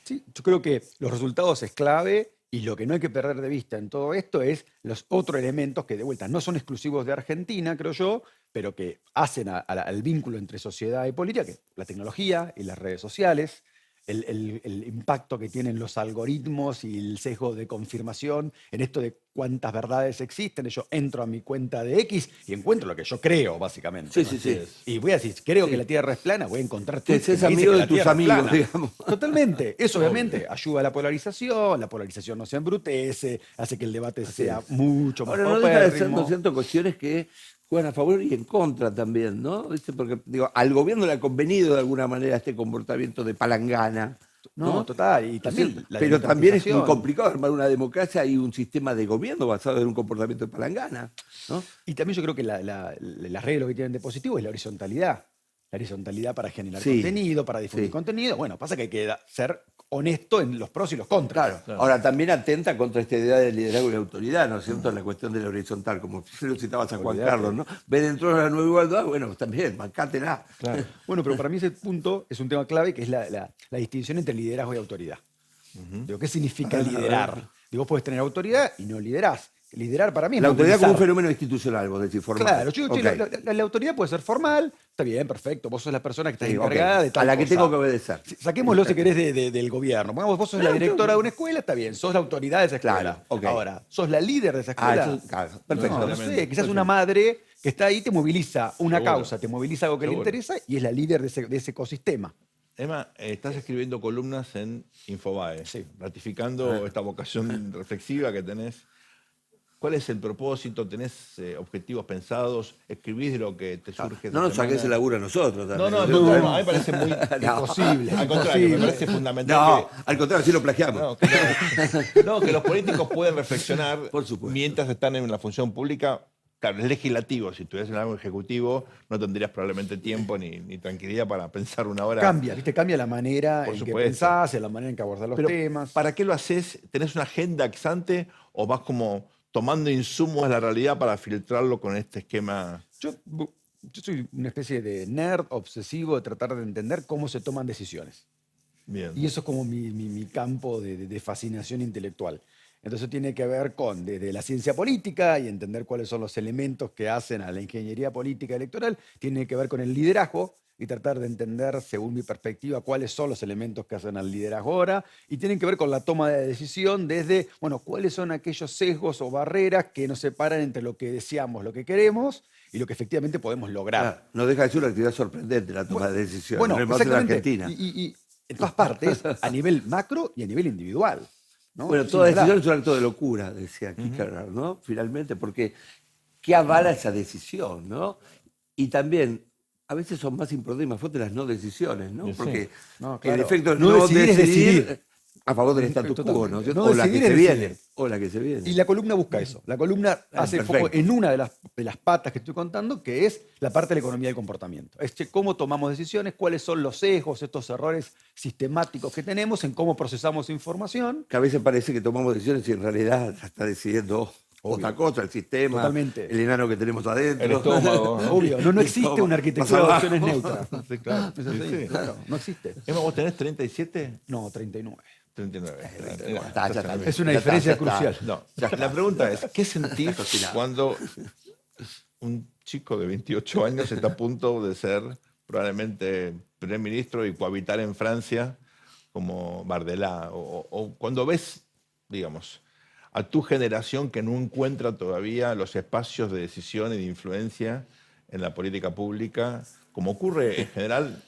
Sí, yo creo que los resultados es clave y lo que no hay que perder de vista en todo esto es los otros elementos que de vuelta no son exclusivos de Argentina, creo yo, pero que hacen al vínculo entre sociedad y política, que es la tecnología y las redes sociales, el impacto que tienen los algoritmos y el sesgo de confirmación en esto de cuántas verdades existen. Yo entro a mi cuenta de X y encuentro lo que yo creo, básicamente. Sí, ¿no? sí, sí. Y voy a decir, creo que la Tierra es plana, voy a encontrar Te tweets que haces me amigo dicen que de la tus Tierra es amigos, plana. digamos. Totalmente. Eso obviamente ayuda a la polarización no se embrutece, hace que el debate sea mucho más Ahora no deja de ser, paupérrimo. ¿no es cierto?, cuestiones que juegan a favor y en contra también, ¿no? ¿Viste? Porque digo, al gobierno le ha convenido de alguna manera este comportamiento de palangana. No, total. Y ¿no es también cierto? la Pero también es muy democratización. complicado armar una democracia y un sistema de gobierno basado en un comportamiento de palangana, ¿no? Y también yo creo que la regla lo que tienen de positivo es la horizontalidad. La horizontalidad para generar Sí. contenido, para difundir Sí. contenido. Bueno, pasa que hay que ser honesto en los pros y los contras. Claro. Ahora también atenta contra esta idea de liderazgo y autoridad, ¿no es cierto? La cuestión de la horizontal, como lo citabas a Juan Olvidate. Carlos, ¿no? Ve dentro de la nueva igualdad, bueno, también, bancátela. Bueno, pero para mí ese punto es un tema clave, que es la distinción entre liderazgo y autoridad. Digo, ¿qué significa liderar? Digo, vos podés tener autoridad y no liderás. Liderar para mí es La autoridad como un movilizar. fenómeno institucional, vos decís, formal. Claro, yo digo, che, Ok. la autoridad puede ser formal, está bien, perfecto, vos sos la persona que está Sí, ok. encargada de tal a la que cosa. tengo que obedecer. Saquémoslo si querés del gobierno. Pongamos, vos sos la directora de una escuela, está bien, sos la autoridad de esa escuela. Claro, ok. Ahora, sos la líder de esa escuela. Claro, perfecto. No sé, quizás una madre que está ahí te moviliza una Seguro. causa, te moviliza algo que le Seguro. interesa y es la líder de ese ecosistema. Emma, estás escribiendo columnas en Infobae, Sí. ratificando esta vocación reflexiva que tenés. ¿Cuál es el propósito? ¿Tenés objetivos pensados? ¿Escribís de lo que te surge? No nos saques el laburo a nosotros No, también. no, a mí me parece muy Imposible. Al contrario, me parece fundamental No, al contrario, sí lo plagiamos. no, que los políticos pueden reflexionar Por supuesto. mientras están en la función pública, claro, es legislativo. Si estuvieras en algo ejecutivo, no tendrías probablemente tiempo ni tranquilidad para pensar una hora. Cambia, ¿viste? Cambia la manera Por en que supuesto. pensás, en la manera en que abordás los Pero, temas. ¿para qué lo haces? ¿Tenés una agenda ex ante o vas como tomando insumos de la realidad para filtrarlo con este esquema? Yo soy una especie de nerd obsesivo de tratar de entender cómo se toman decisiones. Bien. Y eso es como mi campo de fascinación intelectual. Entonces tiene que ver con desde la ciencia política y entender cuáles son los elementos que hacen a la ingeniería política electoral, tiene que ver con el liderazgo y tratar de entender, según mi perspectiva, cuáles son los elementos que hacen al liderazgo ahora, y tienen que ver con la toma de decisión desde, bueno, cuáles son aquellos sesgos o barreras que nos separan entre lo que deseamos, lo que queremos y lo que efectivamente podemos lograr. Claro, no deja de ser una actividad sorprendente la toma de decisiones. Bueno, no es más en exactamente. Argentina. Y en todas partes, a nivel macro y a nivel individual. ¿no? Bueno, Sin toda hablar. decisión es un acto de locura, decía Kierkegaard, ¿no? Finalmente, porque ¿qué avala esa decisión, no? Y también, a veces son más importantes y más fuertes las no decisiones, ¿no? Sí. Porque No, claro. el efecto es No no decidir es decidir. a favor del status quo, Totalmente. ¿no? ¿Cierto? No O la que decidir se es viene. decidir. O la que se viene. Y la columna busca eso. La columna hace foco perfecto. en una de las patas que estoy contando, que es la parte de la economía del comportamiento. Es cómo tomamos decisiones, cuáles son los sesgos, estos errores sistemáticos que tenemos en cómo procesamos información. Que a veces parece que tomamos decisiones y en realidad ya está decidiendo Obvio. otra cosa, el sistema, Totalmente. el enano que tenemos adentro. El estómago. Obvio, no El existe estómago. una arquitectura Más de abajo. opciones neutras. Sí, claro. Es así, Sí, sí. claro, no existe. Emma, ¿vos tenés 37? No, 39. 39. Ya está. Es una Ya está, diferencia ya está. crucial. No, la pregunta es, ¿qué sentís cocinado. cuando un chico de 28 años está a punto de ser probablemente primer ministro y cohabitar en Francia como Bardella? O cuando ves, digamos, a tu generación que no encuentra todavía los espacios de decisión y de influencia en la política pública, como ocurre en general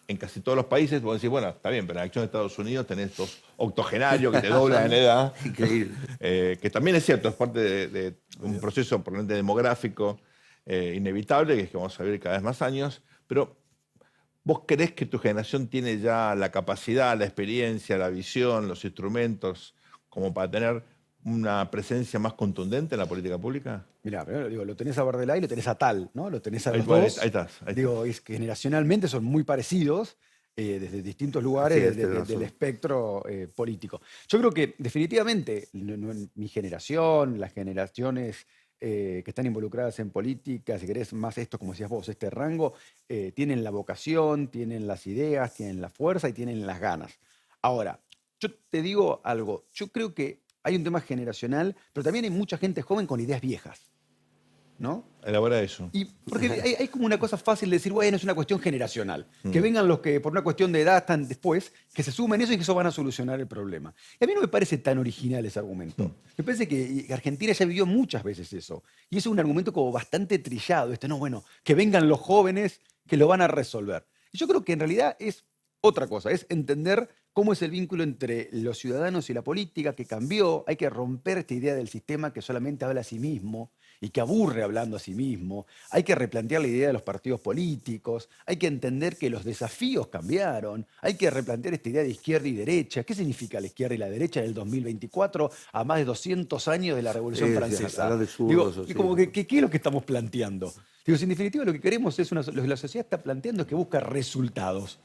en casi todos los países, vos decís, bueno, está bien, pero en la elección de Estados Unidos tenés estos octogenarios que te doblan en edad. Increíble. Que también es cierto, es parte de un proceso probablemente demográfico inevitable, que es que vamos a vivir cada vez más años, pero ¿vos creés que tu generación tiene ya la capacidad, la experiencia, la visión, los instrumentos como para tener una presencia más contundente en la política pública? Mirá, primero digo, lo tenés a Bardella y lo tenés a Tal, ¿no? Lo tenés a Ahí los está, dos. ahí estás, ahí Digo, es que generacionalmente son muy parecidos desde distintos lugares Sí, tenés del razón. espectro político. Yo creo que definitivamente mi generación, las generaciones que están involucradas en política, si querés más esto, como decías vos, este rango, tienen la vocación, tienen las ideas, tienen la fuerza y tienen las ganas. Ahora, yo te digo algo, yo creo que hay un tema generacional, pero también hay mucha gente joven con ideas viejas, ¿no? Elabora eso. Y porque hay como una cosa fácil de decir, bueno, es una cuestión generacional. Que vengan los que por una cuestión de edad están después, que se sumen eso y que eso van a solucionar el problema. Y a mí no me parece tan original ese argumento. Me parece que Argentina ya vivió muchas veces eso. Y eso es un argumento como bastante trillado. No, bueno, que vengan los jóvenes que lo van a resolver. Y yo creo que en realidad es otra cosa, es entender cómo es el vínculo entre los ciudadanos y la política que cambió. Hay que romper esta idea del sistema que solamente habla a sí mismo y que aburre hablando a sí mismo. Hay que replantear la idea de los partidos políticos. Hay que entender que los desafíos cambiaron. Hay que replantear esta idea de izquierda y derecha. ¿Qué significa la izquierda y la derecha en el 2024 a más de 200 años de la Revolución Sí, sí, Francesa? hablar de Digo, zurdos, y sí. como que, ¿qué es lo que estamos planteando? Digo, si en definitiva lo que queremos es lo que la sociedad está planteando es que busca resultados.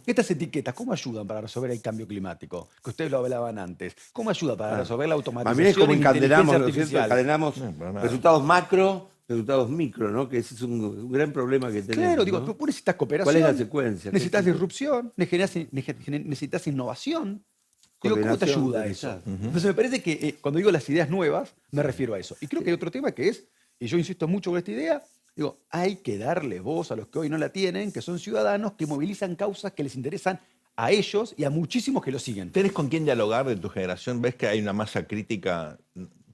Estas etiquetas, ¿cómo ayudan para resolver el cambio climático? Que ustedes lo hablaban antes. ¿Cómo ayuda para resolver la A automatización mí es como y la encadenamos, inteligencia ¿no es cierto? artificial? Encadenamos No, para nada. resultados macro, resultados micro, ¿no? Que ese es un gran problema que tenemos. Claro, digo, ¿no? tú necesitas cooperación. ¿Cuál es la secuencia? Necesitas disrupción, necesitas innovación. Digo, ¿cómo te Coordinación, ayuda eso? necesitas. Entonces me parece que cuando digo las ideas nuevas, me refiero a eso. Y creo que hay otro tema que es, y yo insisto mucho con esta idea, digo, hay que darle voz a los que hoy no la tienen, que son ciudadanos que movilizan causas que les interesan a ellos y a muchísimos que lo siguen. ¿Tenés con quién dialogar de tu generación? ¿Ves que hay una masa crítica,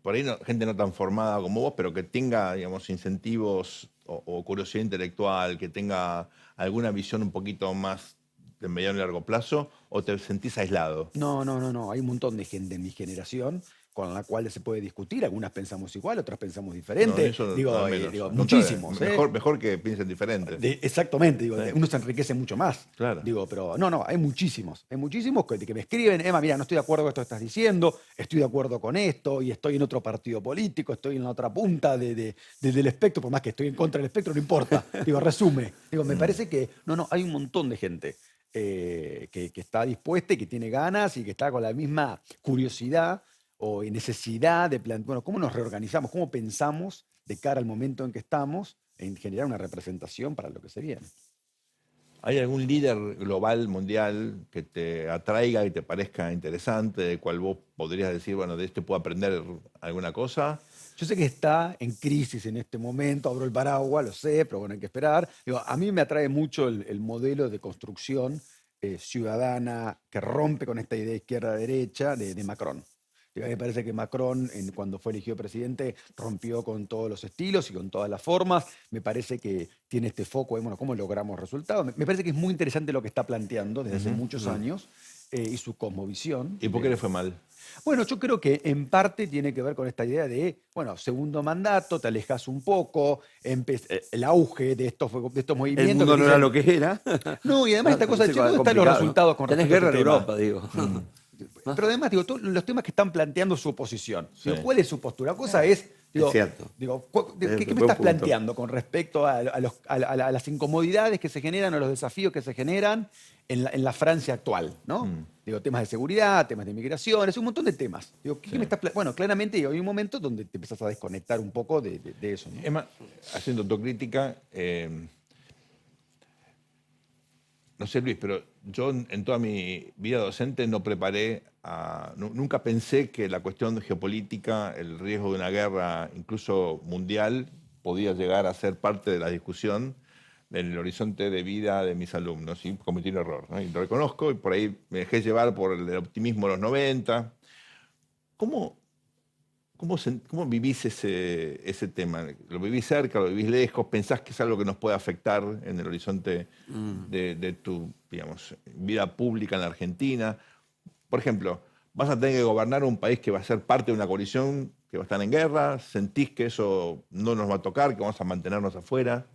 por ahí gente no tan formada como vos, pero que tenga, digamos, incentivos o curiosidad intelectual, que tenga alguna visión un poquito más de mediano y largo plazo, o te sentís aislado? No. Hay un montón de gente en mi generación con las cuales se puede discutir. Algunas pensamos igual, otras pensamos diferente. No, eso digo, no, menos. digo, Al muchísimos. contrario, mejor que piensen diferente. Exactamente, digo, Sí. uno se enriquece mucho más. Claro. Digo, pero no, hay muchísimos que me escriben, Emma, mira, no estoy de acuerdo con esto que estás diciendo, estoy de acuerdo con esto, y estoy en otro partido político, estoy en la otra punta del espectro, por más que estoy en contra del espectro, no importa. Digo, resume. Digo, me parece que, hay un montón de gente que está dispuesta y que tiene ganas y que está con la misma curiosidad o necesidad de plantear, bueno, ¿cómo nos reorganizamos? ¿Cómo pensamos de cara al momento en que estamos en generar una representación para lo que se viene? ¿Hay algún líder global, mundial, que te atraiga y te parezca interesante, del cual vos podrías decir, bueno, de este puedo aprender alguna cosa? Yo sé que está en crisis en este momento, abro el paraguas, lo sé, pero bueno, hay que esperar. Digo, a mí me atrae mucho el modelo de construcción ciudadana que rompe con esta idea izquierda-derecha de Macron. Digo, a mí me parece que Macron, cuando fue elegido presidente, rompió con todos los estilos y con todas las formas. Me parece que tiene este foco en, bueno, cómo logramos resultados. Me parece que es muy interesante lo que está planteando desde hace muchos años y su cosmovisión. ¿Y por qué le fue mal? Bueno, yo creo que en parte tiene que ver con esta idea de, bueno, segundo mandato, te alejas un poco, el auge de estos movimientos. El mundo que no era dicen- lo que era. No, y además esta cosa de, che, ¿dónde están los complicado, ¿no? resultados con Tenés respecto a guerra en este tema? Europa, digo. Pero además, digo, todos los temas que están planteando su oposición. Sí. Digo, ¿cuál es su postura? Cosa es, digo, Es cierto. digo, ¿qué Es me buen estás punto. planteando con respecto a las incomodidades que se generan o los desafíos que se generan en la Francia actual? ¿no? Digo, temas de seguridad, temas de migración, es un montón de temas. Digo, ¿qué me estás bueno, claramente digo, hay un momento donde te empezás a desconectar un poco de eso. ¿no? Emma, haciendo autocrítica, no sé, Luis, pero yo en toda mi vida docente no preparé, nunca pensé que la cuestión geopolítica, el riesgo de una guerra, incluso mundial, podía llegar a ser parte de la discusión en el horizonte de vida de mis alumnos. Y cometí un error, ¿no? Y lo reconozco, y por ahí me dejé llevar por el optimismo de los 90. ¿Cómo vivís ese tema? ¿Lo vivís cerca, lo vivís lejos? ¿Pensás que es algo que nos puede afectar en el horizonte de tu, digamos, vida pública en la Argentina? Por ejemplo, ¿vas a tener que gobernar un país que va a ser parte de una coalición que va a estar en guerra? ¿Sentís que eso no nos va a tocar, que vamos a mantenernos afuera?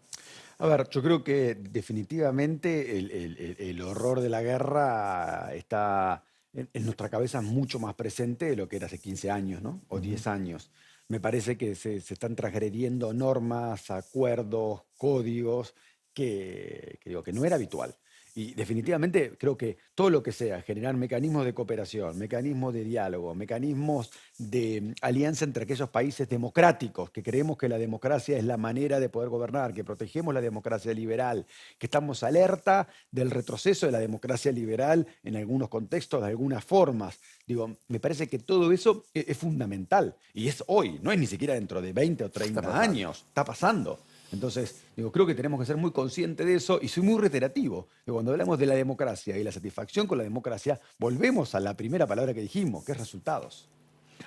A ver, yo creo que definitivamente el horror de la guerra está en nuestra cabeza mucho más presente de lo que era hace 15 años, ¿no? O 10 años. Me parece que se están transgrediendo normas, acuerdos, códigos digo, que no era habitual. Y definitivamente creo que todo lo que sea generar mecanismos de cooperación, mecanismos de diálogo, mecanismos de alianza entre aquellos países democráticos, que creemos que la democracia es la manera de poder gobernar, que protegemos la democracia liberal, que estamos alerta del retroceso de la democracia liberal en algunos contextos, de algunas formas. Digo, me parece que todo eso es fundamental. Y es hoy, no es ni siquiera dentro de 20 o 30 años. Está pasando. Entonces, digo, creo que tenemos que ser muy conscientes de eso y soy muy reiterativo. Cuando hablamos de la democracia y la satisfacción con la democracia, volvemos a la primera palabra que dijimos, que es resultados.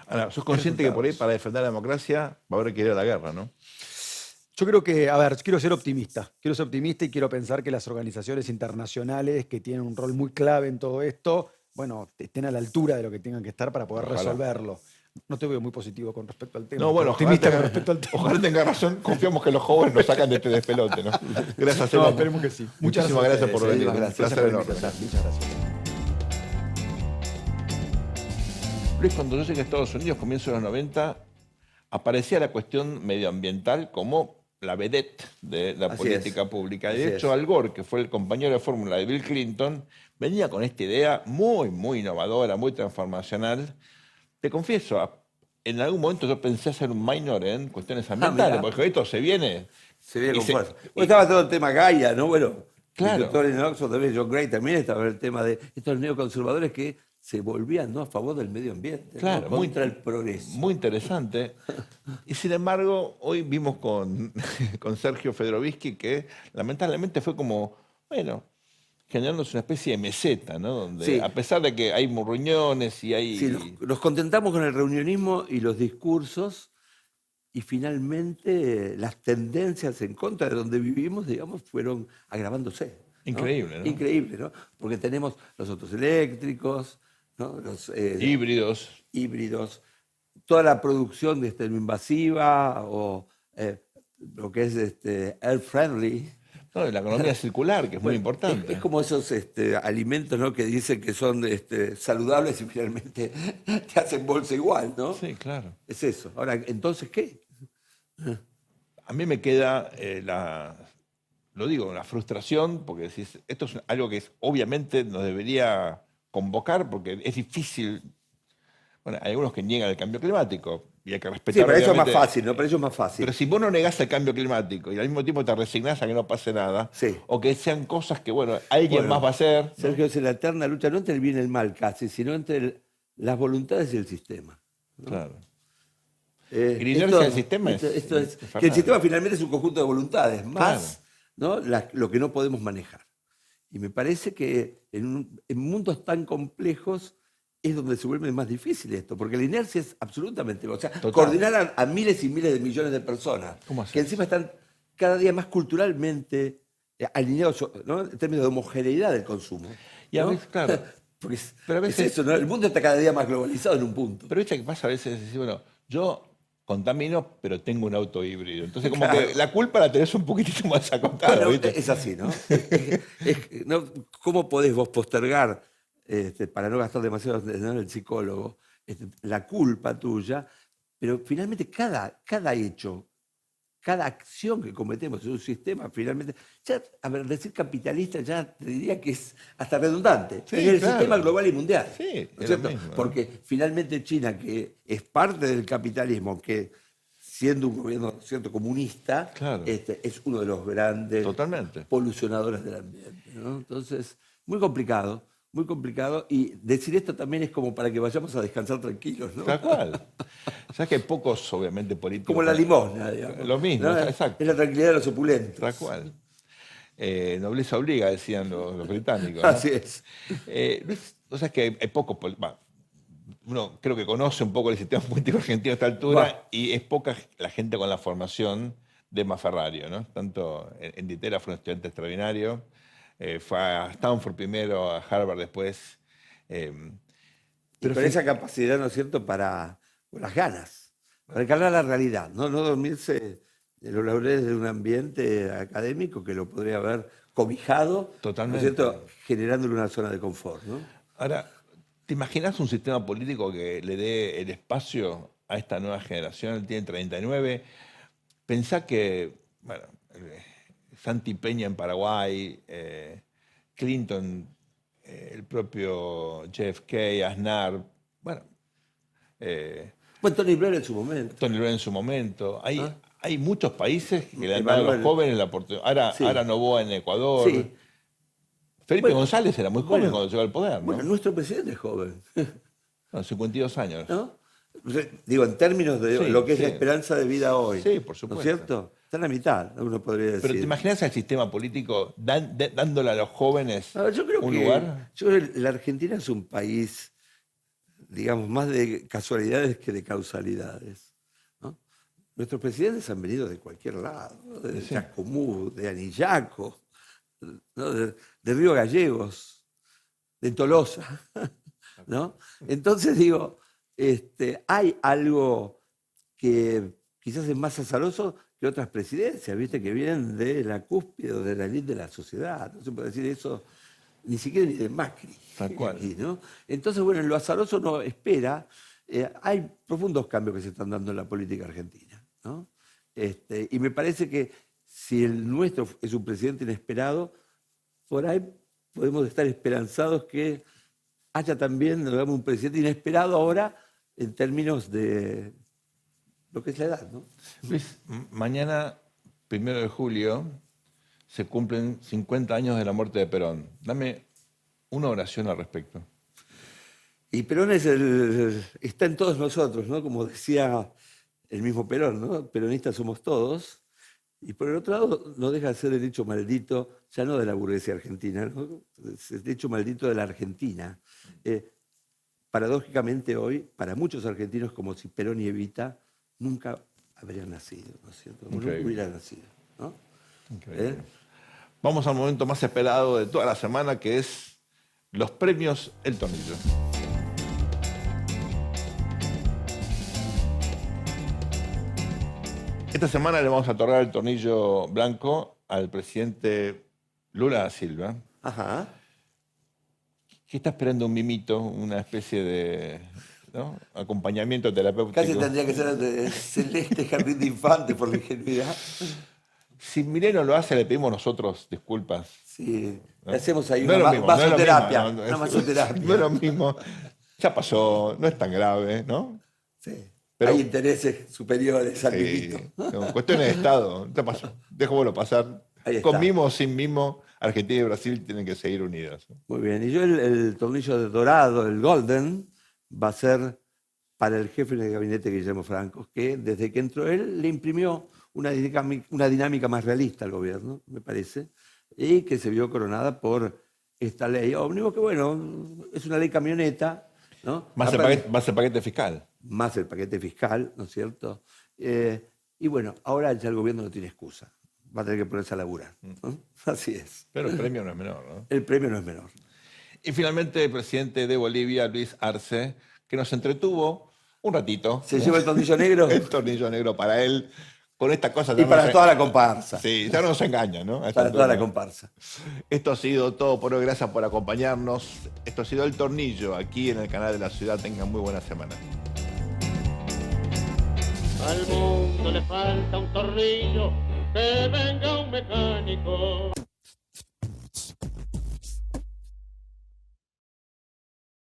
Ahora, sos consciente que por ahí para defender la democracia va a haber que ir a la guerra, ¿no? Yo creo que, a ver, quiero ser optimista. Quiero ser optimista y quiero pensar que las organizaciones internacionales que tienen un rol muy clave en todo esto, bueno, estén a la altura de lo que tengan que estar para poder Ojalá. resolverlo. No te veo muy positivo con respecto al tema. No, bueno, pero optimista con respecto al tema. ojalá tenga razón. Confiamos que los jóvenes nos sacan de este despelote, ¿no? Gracias, No, Emma. esperemos que sí. Muchísimas gracias por venir. Muchísimas Un gracias. placer enorme. Muchas gracias. Luis, cuando yo llegué a Estados Unidos, comienzo de los 90, aparecía la cuestión medioambiental como la vedette de la Así política es. pública. Así De hecho, es. Al Gore, que fue el compañero de fórmula de Bill Clinton, venía con esta idea muy, muy innovadora, muy transformacional. Te confieso, en algún momento yo pensé hacer un minor en cuestiones ambientales, mira. porque esto se viene... Se viene y con se- fuerza. y- Bueno, estaba todo el tema Gaia, ¿no? Bueno, Claro. el doctor en Oxford, también John Gray, también estaba el tema de estos neoconservadores que se volvían, ¿no?, a favor del medio ambiente, ¿no?, Claro, contra el progreso. Muy interesante. Y sin embargo, hoy vimos con Sergio Fedorovicsky que lamentablemente fue como, bueno, generándose una especie de meseta, ¿no? Donde Sí. a pesar de que hay reuniones y hay... Sí, nos contentamos con el reunionismo y los discursos y finalmente las tendencias en contra de donde vivimos, digamos, fueron agravándose. ¿no? Increíble, ¿no? Increíble, ¿no? Porque tenemos los autos eléctricos, ¿no?, los híbridos. híbridos, toda la producción no invasiva o lo que es air friendly. No, y la economía circular, que es muy importante. Es como esos alimentos, ¿no?, que dicen que son saludables y finalmente te hacen bolsa igual, ¿no? Sí, claro. Es eso. Ahora, ¿entonces qué? A mí me queda lo digo, la frustración, porque decís, esto es algo que obviamente nos debería convocar, porque es difícil. Bueno, hay algunos que niegan el cambio climático y hay que respetar. Sí, pero eso es más obviamente. fácil, ¿no? Pero eso es más fácil. Pero si vos no negás el cambio climático y al mismo tiempo te resignás a que no pase nada, Sí. o que sean cosas que, bueno, alguien más va a hacer. Sergio, es la eterna lucha, no entre el bien y el mal casi, sino entre las voluntades y el sistema. Claro. Y la inercia del sistema es que el infernal. sistema finalmente es un conjunto de voluntades, más Claro. ¿no? Lo que no podemos manejar. Y me parece que en mundos tan complejos es donde se vuelve más difícil esto, porque la inercia es absolutamente... O sea, Total. coordinar a miles y miles de millones de personas, ¿Cómo hacer? que encima están cada día más culturalmente alineados, ¿no?, en términos de homogeneidad del consumo. Y a ¿no? veces, claro. Porque Pero a veces- es eso, ¿no? El mundo está cada día más globalizado en un punto. Pero viste que pasa a veces, es decir, bueno, yo contamino, pero tengo un auto híbrido. Entonces, como Claro. que la culpa la tenés un poquitito más acotada, Bueno, ¿viste? es así, ¿no? ¿No? ¿Cómo podés vos postergar, para no gastar demasiado, ¿no?, en el psicólogo, la culpa tuya? Pero finalmente cada hecho, cada acción que cometemos en un sistema, finalmente... Ya, a ver, decir capitalista ya te diría que es hasta redundante. Sí, es el claro. sistema global y mundial. Sí, ¿no es es lo cierto? mismo, ¿no? Porque finalmente China, que es parte del capitalismo, que siendo un gobierno, ¿cierto?, comunista, Claro. es uno de los grandes Totalmente. polucionadores del ambiente, ¿no? Entonces, muy complicado, y decir esto también es como para que vayamos a descansar tranquilos, ¿no? Tal cual. Sabes que hay pocos, obviamente, políticos. Como la limosna, digamos. Lo mismo, ¿no? exacto. Es la tranquilidad de los opulentos. Tal cual. Nobleza obliga, decían los británicos, ¿no? Así es. Luis, o sea, que hay pocos. Uno creo que conoce un poco el sistema político argentino a esta altura y es poca la gente con la formación de Maferrario, ¿no? Tanto en Ditela fue un estudiante extraordinario, fue a Stanford primero, a Harvard después. Y con esa capacidad, ¿no es cierto?, con las ganas, para encarnar la realidad, no dormirse en los laureles de un ambiente académico que lo podría haber cobijado, Totalmente. ¿no es cierto?, generándole una zona de confort, ¿no? Ahora, ¿te imaginas un sistema político que le dé el espacio a esta nueva generación? Él tiene 39. Pensá que, bueno, Santi Peña en Paraguay, Clinton, el propio JFK, Aznar, bueno, Tony Blair en su momento. Tony Blair en su momento. Hay muchos países que le han dado a los Emanuel. jóvenes la oportunidad. Sí. Ahora Noboa en Ecuador. Sí. Felipe Bueno, González era muy joven bueno, cuando llegó al poder, ¿no? Bueno, nuestro presidente es joven, No, 52 años. ¿no? Digo, en términos de Sí, lo que es la sí. esperanza de vida hoy. Sí, por ¿No supuesto. es cierto? Está en la mitad, uno podría decir. Pero ¿te imaginas al sistema político dándole a los jóvenes No, yo creo un que lugar? la Argentina es un país, digamos, más de casualidades que de causalidades, ¿no? Nuestros presidentes han venido de cualquier lado, ¿no? De Sí. Chascomús, de Anillaco, ¿no? de Río Gallegos, de Tolosa, ¿no? Entonces digo, hay algo que quizás es más azaroso que otras presidencias, ¿viste?, que vienen de la cúspide o de la élite de la sociedad. No se puede decir eso ni siquiera ni de Macri. Tal cual. Aquí, ¿no? Entonces, bueno, en lo azaroso no espera. Hay profundos cambios que se están dando en la política argentina, ¿no? Y me parece que si el nuestro es un presidente inesperado, por ahí podemos estar esperanzados que haya también, digamos, un presidente inesperado ahora en términos de lo que es la edad, ¿no? Luis, mañana, 1 de julio, se cumplen 50 años de la muerte de Perón. Dame una oración al respecto. Y Perón está en todos nosotros, ¿no? Como decía el mismo Perón, ¿no? Peronistas somos todos. Y por el otro lado, no deja de ser el hecho maldito, ya no de la burguesía argentina, ¿no? Es el hecho maldito de la Argentina. Paradójicamente hoy, para muchos argentinos, como si Perón y Evita nunca habrían nacido, ¿no es cierto? Nunca Increíble. hubieran nacido, ¿no? Increíble. Vamos al momento más esperado de toda la semana, que es los premios El Tornillo. Esta semana le vamos a otorgar el tornillo blanco al presidente Lula da Silva, Ajá. que está esperando un mimito, una especie de, ¿no?, acompañamiento terapéutico. Casi tendría que ser de Celeste Jardín de Infantes por la ingenuidad. Si Milei no lo hace, le pedimos nosotros disculpas. Sí, le hacemos ahí No es una lo mismo, no es lo masoterapia. mismo, Una masoterapia. No es lo mismo. Ya pasó, no es tan grave, ¿no? Sí. Pero- Hay intereses superiores al Sí, mimito. no, cuestiones de Estado. Ya pasó. Déjamelo pasar. Ahí está. Con mimo o sin mimo, Argentina y Brasil tienen que seguir unidos. Muy bien. Y yo el tornillo de dorado, el golden, va a ser para el jefe de gabinete Guillermo Franco, que desde que entró él le imprimió una dinámica más realista al gobierno, me parece, y que se vio coronada por esta ley ómnibus, que bueno, es una ley camioneta, ¿no? Más el paquete fiscal. Más el paquete fiscal, ¿no es cierto? Y bueno, ahora ya el gobierno no tiene excusa. Va a tener que ponerse a laburar, ¿no? Así es. Pero el premio no es menor, ¿no? El premio no es menor. Y finalmente el presidente de Bolivia, Luis Arce, que nos entretuvo un ratito. ¿Se lleva el tornillo negro? El tornillo negro para él. Con esta cosa Y para toda la comparsa. Sí, ya no nos engaña, ¿no? A esta Para toda la altura. comparsa. Esto ha sido todo por hoy. Gracias por acompañarnos. Esto ha sido El Tornillo aquí en el canal de la ciudad. Tengan muy buena semana. Al mundo le falta un tornillo, que venga un mecánico.